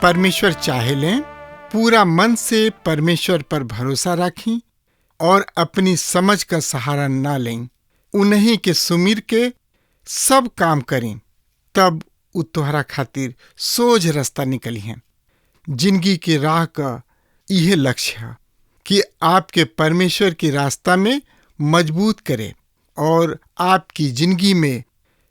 परमेश्वर चाहे लें, पूरा मन से परमेश्वर पर भरोसा रखें और अपनी समझ का सहारा ना लें। उन्हीं के सुमिर के सब काम करें, तब उ तोहरा खातिर सोझ रास्ता निकली है। जिंदगी की राह का यह लक्ष्य है कि आपके परमेश्वर के रास्ता में मजबूत करे और आपकी जिंदगी में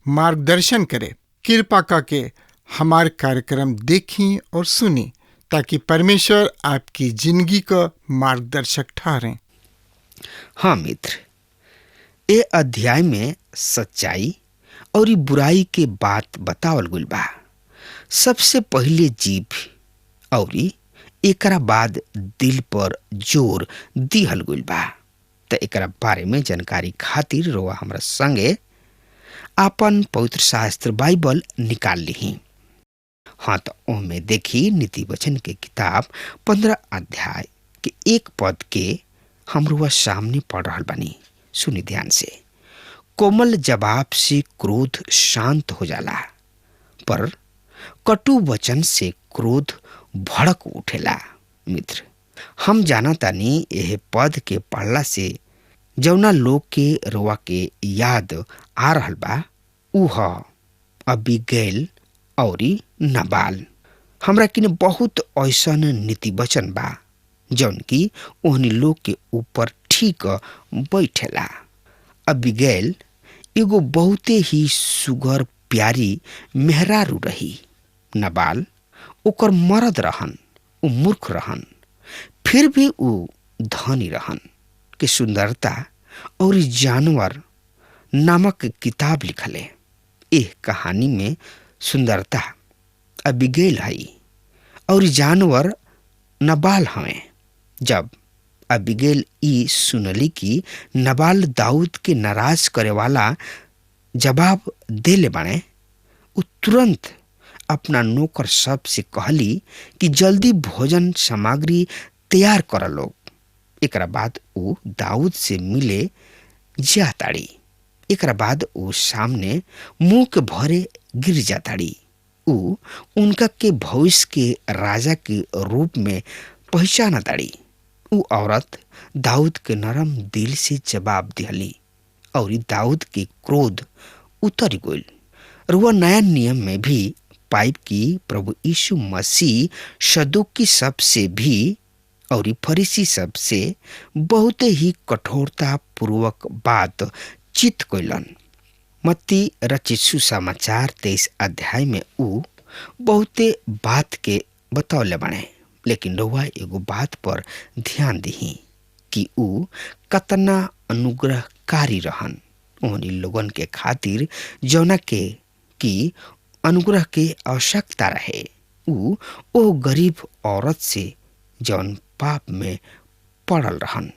मार्गदर्शन करे। कृपा करके हमारे कार्यक्रम देखें और सुनें, ताकि परमेश्वर आपकी जिंदगी का मार्गदर्शक ठहरें। हाँ मित्र, ये अध्याय में सच्चाई और बुराई के बात बतावल गइल बा। सबसे पहले जीभ और एकरा बाद दिल पर जोर दिहल गइल बा। त एकरा बारे में जानकारी खातिर रोआ हमरा संगे आपन पवित्र शास्त्र बाइबल निकाल ली। हाँ, तो ओमे देखी नीति वचन के किताब 15 अध्याय के 1 पद के हमरुआ सामने पढ़ रहल बानी। सुनी ध्यान से। कोमल जवाब से क्रोध शांत हो जाला, पर कटु वचन से क्रोध भड़क उठेला। मित्र, हम जाना तानी यह पद के पढ़ला से जौना लोग के रोआ के याद आ रहल बा उ ह अबीगैल औरी नबाल। हमरा किने बहुत ऐसन नीति वचन बा जौन की ओहनी लोग के ऊपर ठीक बैठेला। अबीगैल एगो बहुते ही सुगर प्यारी मेहरारू रही। नबाल ओकर मर्द रहन, उ मूर्ख रहन, फिर भी उ धनी रहन। के सुंदरता और जानवर नामक किताब लिखले। एह कहानी में सुंदरता अबीगैल हई और जानवर नबाल हवे। जब अबीगैल ई सुनली कि नबाल दाऊद के नाराज करे वाला जवाब देले बाणे, उ तुरंत अपना नौकर सब से कहली कि जल्दी भोजन सामग्री तैयार कर लो। एकरा बाद उ दाऊद से मिले जाताड़ी। एकरा बाद उ सामने मुंह के भरे गिर जाताड़ी। उ उनका के भविष्य के राजा के रूप में पहचाना ताड़ी। उ औरत दाऊद के नरम दिल से जवाब दिहली और दाऊद के क्रोध उतर गइल। रुआ नया नियम में भी पाइप की प्रभु यीशु मसीह सदुकी सब से भी और फरीसी सब से बहुत ही कठोरता पूर्वक बात चित कइलन। मत्ती रचित सुसमाचार 23 अध्याय में उ बहुते बात के बतौले बाणे, लेकिन रउआ एगो बात पर ध्यान दही कि उ कतना अनुग्रहकारी रहन। उन्हीं लोगन के खातिर जौना के की अनुग्रह के आवश्यकता रहे, उ ओ गरीब औरत से जौन पाप में पड़ल रहन।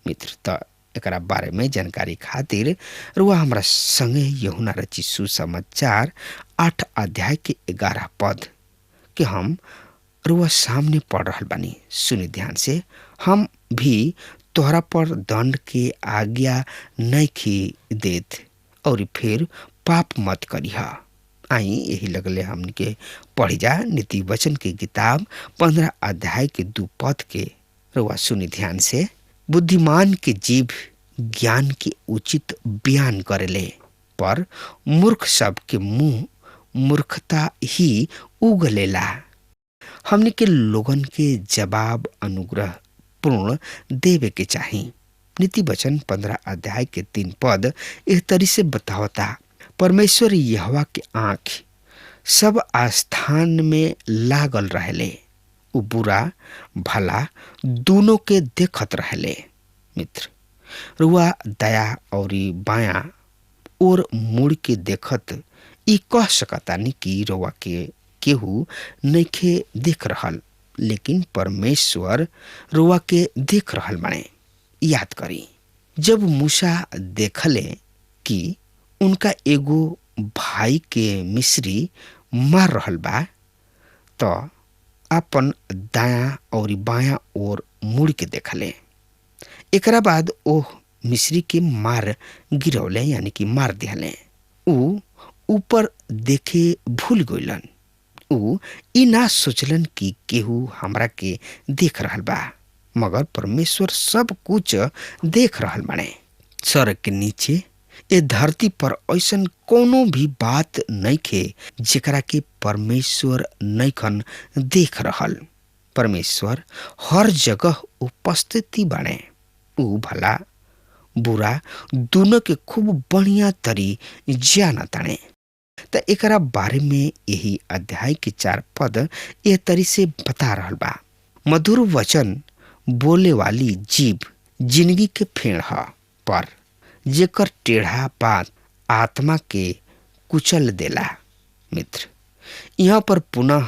मित्र, त एकरा बारे में जानकारी खातिर रुआ हमरा संगे यूहन्ना रचित सुसमाचार 8 अध्याय के 11 पद के हम रुआ सामने पढ़ रहल बानी। सुनी ध्यान से। हम भी तोहरा पर दंड के आज्ञा नहीं देत और फिर पाप मत करिहा। आई यही लगले हमन के पढ़ी जा नीति वचन की किताब 15 अध्याय के 2 पद के रुआ सुनी ध्यान से। बुद्धिमान के जीभ ज्ञान के उचित बयान करेले, पर मूर्ख सब के मुंह मूर्खता ही उगलेला। हमने के लोगन के जवाब अनुग्रह पूर्ण देवे के चाही। नीति वचन 15 अध्याय के 3 पद इस तरी से बतावता, परमेश्वर यहोवा के आँख सब आस्थान में लागल रहले, उ बुरा भला दोनों के देखत रहले। मित्र, रुआ दया और बाया और मुड़ के देखत ई कह सकतानी कि रउआ के केहू नइखे देख रहल, लेकिन परमेश्वर रउआ के देख रहल बाड़े। याद करी, जब मूसा देखले कि उनका एगो भाई के मिस्री मार रहल बा, तो अपन दाया और बाया ओर मुड़ के देखले। एकरा बाद ओह मिस्री के मार गिरौले, यानी कि मार दिहले। ऊ ऊपर देखे भूल गइलन। ऊ ई ना सोचलन कि केहू हमरा के देख रहल बा, मगर परमेश्वर सब कुछ देख रहल बाड़े। सड़क के नीचे ए धरती पर ऐसन कोनो भी बात नइखे जेकरा के परमेश्वर नइखन देख रहल। परमेश्वर हर जगह उपस्थिति बाड़े। ऊ भला बुरा दोनों के खूब बढ़िया तरी जानताड़े। त एकरा बारे में यही अध्याय के 4 पद ए तरी से बता रहल बा। मधुर वचन बोले वाली जीभ जिंदगी के फेड़ ह, पर जेकर टेढ़ा बात आत्मा के कुचल देला। मित्र, यहाँ पर पुनः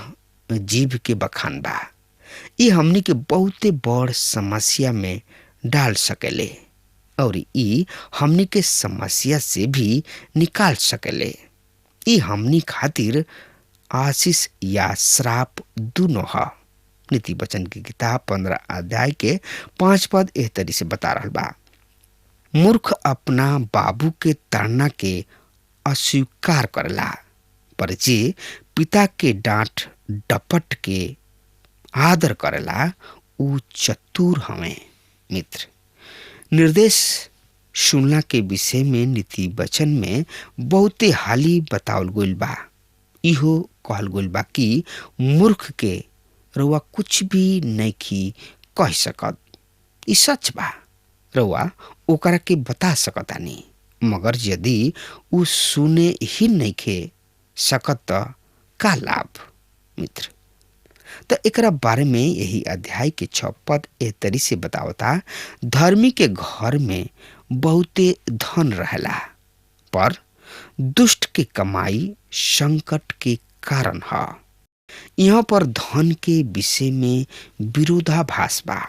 जीभ के बखान बा। ये हमनी के बहुते बड़ समस्या में डाल सकेले और ई हमनी के समस्या से भी निकाल सकेले। ई हमनी खातिर आशीष या श्राप दोनों ह। नीति वचन की किताब 15 अध्याय के 5 पद एह तरी से बता रहल बा। मूर्ख अपना बाबू के ताड़ना के अस्वीकार करला, पर जे पिता के डांट डपट के आदर करेला ऊ चतुर हवे। मित्र, निर्देश सुनला के विषय में नीति वचन में बहुते हाली बतावल गइल बा। इहो कहल गइल बा कि मूर्ख के रउआ कुछ भी नइखी कह सकत। ई सच बा, रउआ ओकरा के बता सकतानी, मगर यदि ऊ सुने ही नइखे सकत त का लाभ। मित्र, त एकरा बारे में यही अध्याय के 6 पद एह तरी से बतावता। धर्मी के घर में बहुते धन रहेला, पर दुष्ट के कमाई संकट के कारण ह। यहाँ पर धन के विषय में विरोधाभास बा।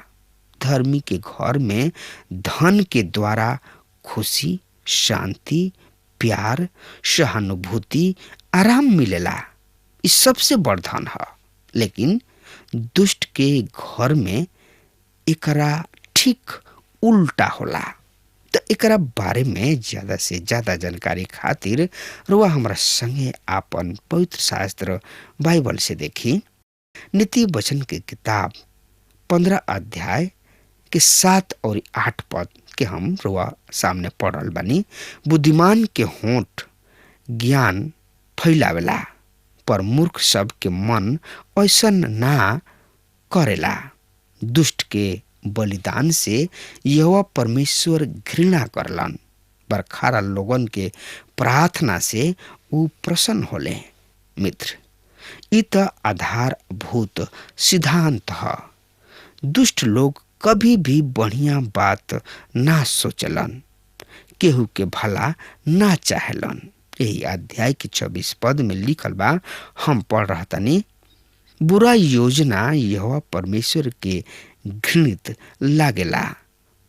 धर्मी के घर में धन के द्वारा खुशी, शांति, प्यार, सहानुभूति, आराम मिलेला। इस सबसे बड़ धन है। लेकिन दुष्ट के घर में एकरा ठीक उल्टा होला। तो एकरा बारे में ज्यादा से ज्यादा जानकारी खातिर रुआ हमरा संगे आपन पवित्र शास्त्र बाइबल से देखी। नीति वचन के किताब 15 अध्याय के 7 और 8 पद के हम रुआ सामने पढ़ल बानी। बुद्धिमान के होंठ ज्ञान फैलावेला, पर मूर्ख सब के मन ऐसन ना करेला। दुष्ट के बलिदान से यहोवा परमेश्वर घृणा करलन, बरखारा लोगन के प्रार्थना से ऊ प्रसन्न होले। मित्र, इ त आधारभूत सिद्धांत ह। दुष्ट लोग कभी भी बढ़िया बात ना सोचलन, केहू के भला ना चाहेलन। यही अध्याय के 24 पद में लिखल बा, हम पढ़ रहतनी। बुरा योजना यहोवा परमेश्वर के घृणित लागेला,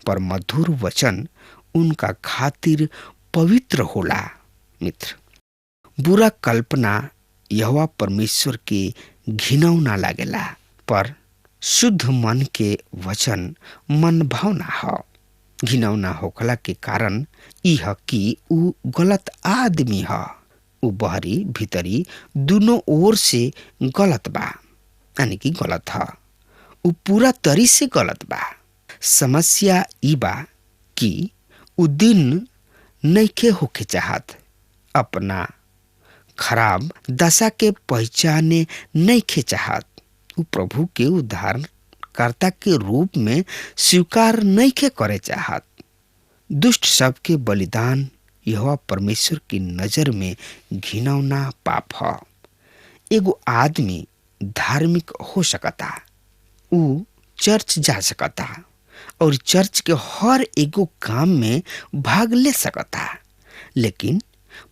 पर मधुर वचन उनका खातिर पवित्र होला। मित्र, बुरा कल्पना यहोवा परमेश्वर के घिनौना लागेला, पर शुद्ध मन के वचन मन भावना ह। घिनौना होखला के कारण यह कि ऊ गलत आदमी ह। ऊ बहरी भीतरी दोनों ओर से गलत बा, यानी कि गलत ह। ऊ पूरा तरी से गलत बा। समस्या ई बा कि ऊ दिन नइखे होके चाहत, अपना खराब दशा के पहचाने नइखे चाहत। ऊ प्रभु के उद्धारकर्ता के रूप में स्वीकार नइखे करे चाहत। दुष्ट सब के बलिदान यहोवा परमेश्वर की नजर में घिनौना पाप ह। एगो आदमी धार्मिक हो सकता, ऊ चर्च जा सकता और चर्च के हर एगो काम में भाग ले सकता, लेकिन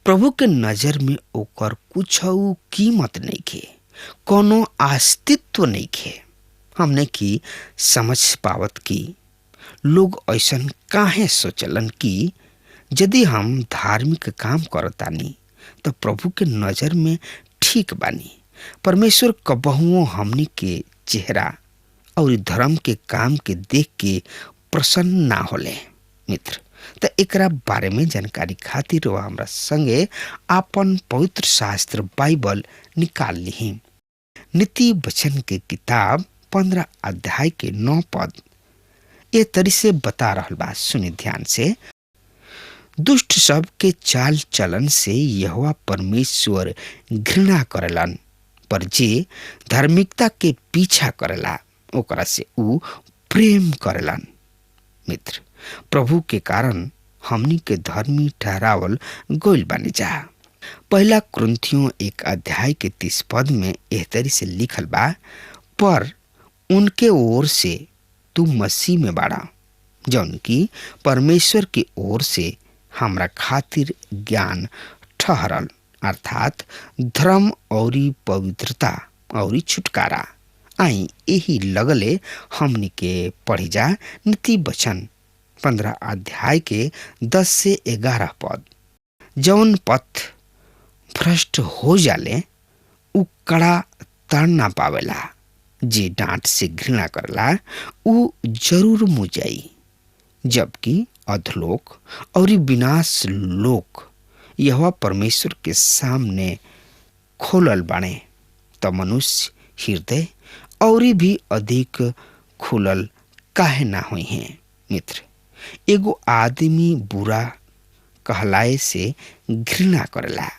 प्रभु के नजर में ओकर कुछ कीमत नहीं खे, कोनो अस्तित्व नहीं खे। हमने की समझ पावत की लोग ऐसन काहे सोचलन कि यदि हम धार्मिक काम करतानी तो प्रभु के नजर में ठीक बानी। परमेश्वर कबहुओ हमनी के चेहरा और धर्म के काम के देख के प्रसन्न ना होले। मित्र, तो एकरा बारे में जानकारी खातिर वह हमरा संगे आपन पवित्र शास्त्र बाइबल निकाल ली। नीति वचन के किताब 15 अध्याय के 9 पद ये तरी से बता रहल बा। सुनी ध्यान से। दुष्ट सब के चाल चलन से यहोवा परमेश्वर घृणा करेलन, पर जे धार्मिकता के पीछा करेला ओकरा से ऊ प्रेम करेलन। मित्र, प्रभु के कारण हमनी के धर्मी ठहरावल गइल बानी जा। पहला कुरिन्थियों 1 अध्याय के 30 पद में एह तरी से लिखल बा, पर उनके ओर से तू मसीह में बाड़ा, जौन की परमेश्वर की ओर से हमरा खातिर ज्ञान ठहरल, अर्थात धर्म और पवित्रता और छुटकारा। आई यही लगले हमनी के पढ़ी जा नीति वचन 15 अध्याय के 10 से 11 पद। जौन पथ भ्रष्ट हो जाले उ कड़ा तर ना पावेला, जे डांट से घृणा करला उ जरूर मुजाई। जबकि अधलोक और विनाश लोक यहोवा परमेश्वर के सामने खोलल बाणे, तो मनुष्य हृदय और भी अधिक खुलल काहे ना हुई हैं। मित्र, एगो आदमी बुरा कहलाए से घृणा करेला।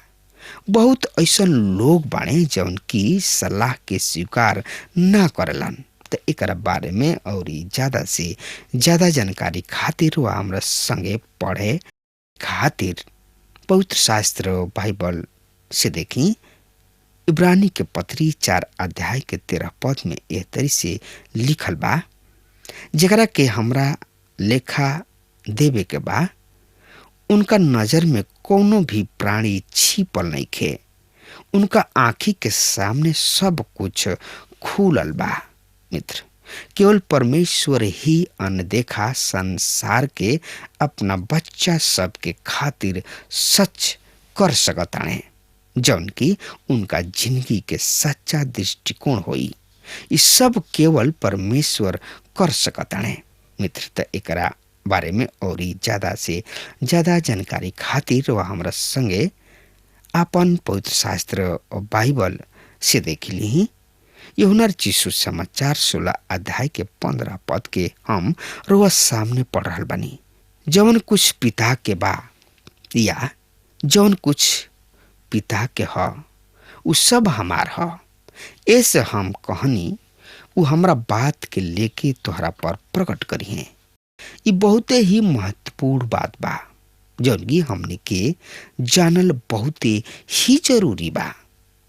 बहुत ऐसा लोग बाणे जौन की सलाह के स्वीकार ना करेलन। तो एकरा बारे में और ज्यादा से ज्यादा जानकारी खातिर वह हमरा संगे पढ़े खातिर पवित्र शास्त्र बाइबल से देखी। इब्रानी के पत्री 4 अध्याय के 13 पद में एह तरी से लिखल बा, जेकरा के हमरा लेखा देवे के बा, उनका नजर में कोनो भी प्राणी छिपल नहीं खे। उनका आँखी के सामने सब कुछ खुलल बा। मित्र, केवल परमेश्वर ही अनदेखा संसार के अपना बच्चा सब के खातिर सच कर सकताने, जौन की उनका जिंदगी के सच्चा दृष्टिकोण होई। इस सब केवल परमेश्वर कर सकताने। मित्र, त एकरा बारे में और ज्यादा से ज्यादा जानकारी खातिर वह हमरा संगे आपन पवित्र शास्त्र और बाइबल से देख ली। यूहन्ना रचित समाचार 16 अध्याय के 15 पद के हम रोज सामने पढ़ रहल बानी। जवन कुछ पिता के बा या जवन कुछ पिता के ह उ सब हमार ह। ऐसे हम कहनी उ हमरा बात के लेके तोहरा पर प्रकट करी है। ये बहुत ही महत्वपूर्ण बात बा जौन की हमने के जानल बहुत ही जरूरी बा।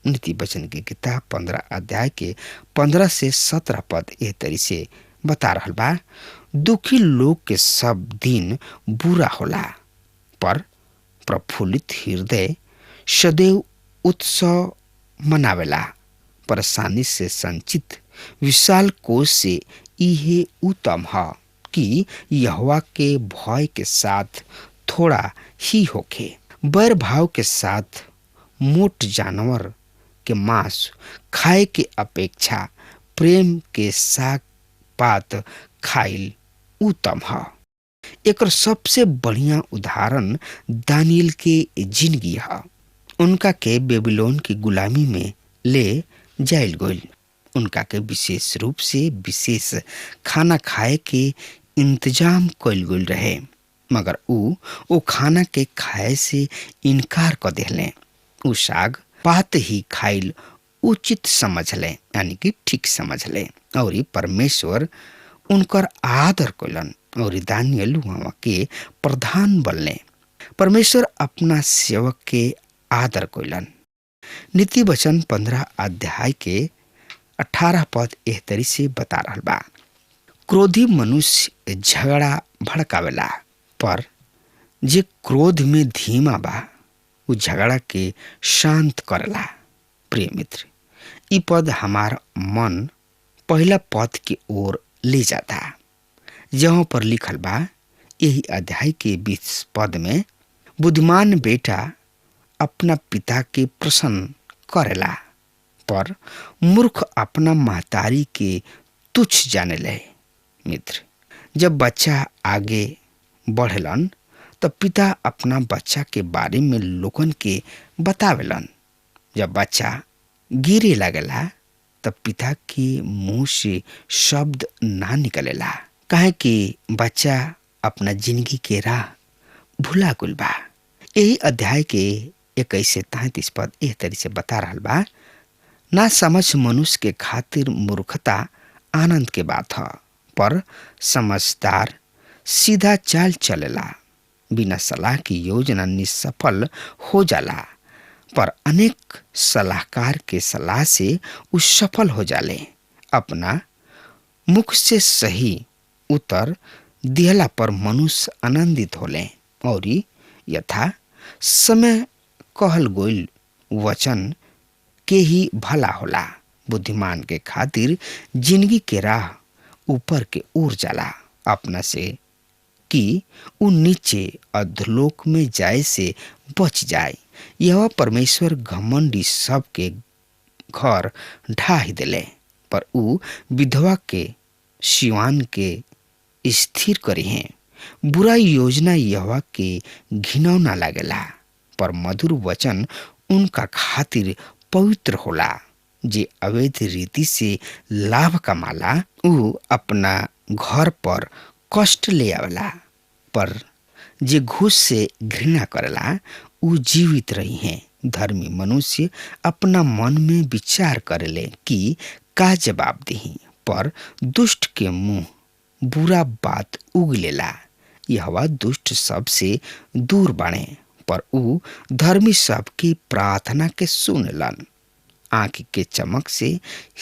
नीति वचन की किताब 15 अध्याय के 15 से 17 पद एह तरी से बता रहल बा, दुखी लोग के सब दिन बुरा होला, पर प्रफुल्लित हृदय सदैव उत्सव मनावेला। परेशानी से संचित विशाल कोष से इहे उत्तम है कि यहोवा के भय के साथ थोड़ा ही होखे। बैर भाव के साथ मोट जानवर के मांस खाए के अपेक्षा प्रेम के साग पात खाइल उत्तम है। एक सबसे बढ़िया उदाहरण दानियल के जिंदगी है। उनका के बेबीलोन की गुलामी में ले जाइल गइल। उनका के विशेष रूप से विशेष खाना खाए के इंतजाम कइल गइल रहे, मगर उ खाना के खाए से इनकार कर देले। उ साग पात ही खाइल उचित समझ ले, यानी कि ठीक समझ ले, और परमेश्वर उनकर आदर कइलन और दानियल वहाँ के प्रधान बनले। परमेश्वर अपना सेवक के आदर कइलन। नीति वचन 15 अध्याय के 18 पद एह तरी से बता रहल बा, क्रोधी मनुष्य झगड़ा भड़कावेला, पर जे क्रोध में धीमा बा उ झगड़ा के शांत करला। प्रिय मित्र, ई पद हमार मन पहला पद की ओर ले जाता, जहाँ पर लिखल बा यही अध्याय के 20 पद में, बुद्धिमान बेटा अपना पिता के प्रसन्न करेला, पर मूर्ख अपना महतारी के तुच्छ जाने ले। मित्र, जब बच्चा आगे बढ़लन तब पिता अपना बच्चा के बारे में लोगन के बतावेलन। जब बच्चा गिरे लगेला तब पिता के मुंह से शब्द ना निकलेला, काहे कि बच्चा अपना जिंदगी के राह भुला गुल बा। यही अध्याय के 21 से 33 पद एह तरी से बता रहल बा, ना समझ मनुष्य के खातिर मूर्खता आनंद के बात है, पर समझदार सीधा चाल चलेला। बिना सलाह की योजना निसफल हो जाला, पर अनेक सलाहकार के सलाह से उ सफल हो जाले। अपना मुख से सही उत्तर दिहला पर मनुष्य आनंदित होले, और यथा समय कहल गोइल वचन के ही भला होला। बुद्धिमान के खातिर जिंदगी के राह ऊपर के ओर जाला, अपना से कि उ नीचे अधलोक में जाए से बच जाए। यह परमेश्वर घमंडी सब के घर ढाही देले, पर उ विधवा के सिवान के स्थिर करी हैं। बुरा योजना यहोवा के घिनौना लागेला, पर मधुर वचन उनका खातिर पवित्र होला। जे अवैध रीति से लाभ कमाला उ अपना घर पर कष्ट ले आवेला, पर जे घूस से घृणा करेला उ जीवित रही हैं। धर्मी मनुष्य अपना मन में विचार करेले कि का जवाब दही, पर दुष्ट के मुंह बुरा बात उगलेला। यहोवा दुष्ट सब से दूर बाणे, पर उ धर्मी सब की प्रार्थना के सुनलन। आंख के चमक से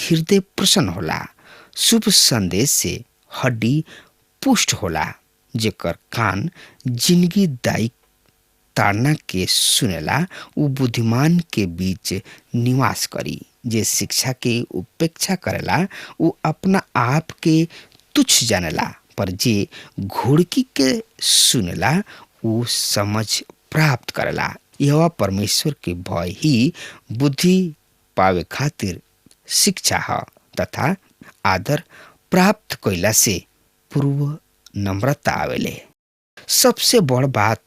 हृदय प्रसन्न होला, शुभ संदेश से हड्डी पुष्ट होला। जेकर कान जिंदगी दायिक ताड़ना के सुनेला उ बुद्धिमान के बीच निवास करी। जे शिक्षा के उपेक्षा करेला उ अपना आप के तुच्छ जानेला, पर जे घोड़की के सुनेला उ समझ प्राप्त करेला। यहोवा परमेश्वर के भय ही बुद्धि पावे खातिर शिक्षा है, तथा आदर प्राप्त कइला से पूर्व नम्रता आवेले। सबसे बड़ बात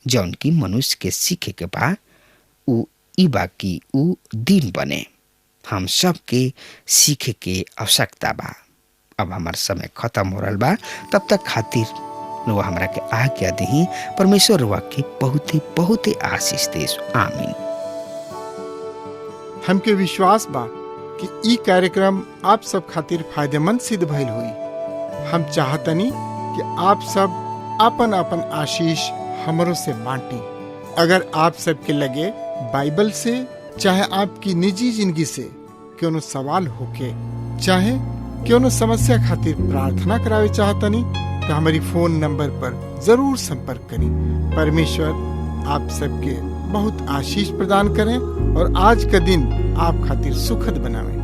जौन की मनुष्य के सीखे के बा उ ई बा कि उ दिन बने। हम सब के सीखे के आवश्यकता बा। अब हमार समय खत्म हो रहा बा, तब तक खातिर रुआ हमरा के आज्ञा दही। परमेश्वर रुआ के बहुत ही आशीष देस। आमीन। हमके विश्वास बा कि ई कार्यक्रम आप सब खातिर फायदेमंद सिद्ध भइल हुई। हम चाहतनी कि आप सब अपन अपन आशीष हमरों से बांटी। अगर आप सबके लगे बाइबल से चाहे आपकी निजी जिंदगी से क्यों सवाल होके, चाहे क्यों समस्या खातिर प्रार्थना करावे चाहतनी, तो हमारी फोन नंबर पर जरूर संपर्क करें। परमेश्वर आप सबके बहुत आशीष प्रदान करें और आज का दिन आप खातिर सुखद बनावे।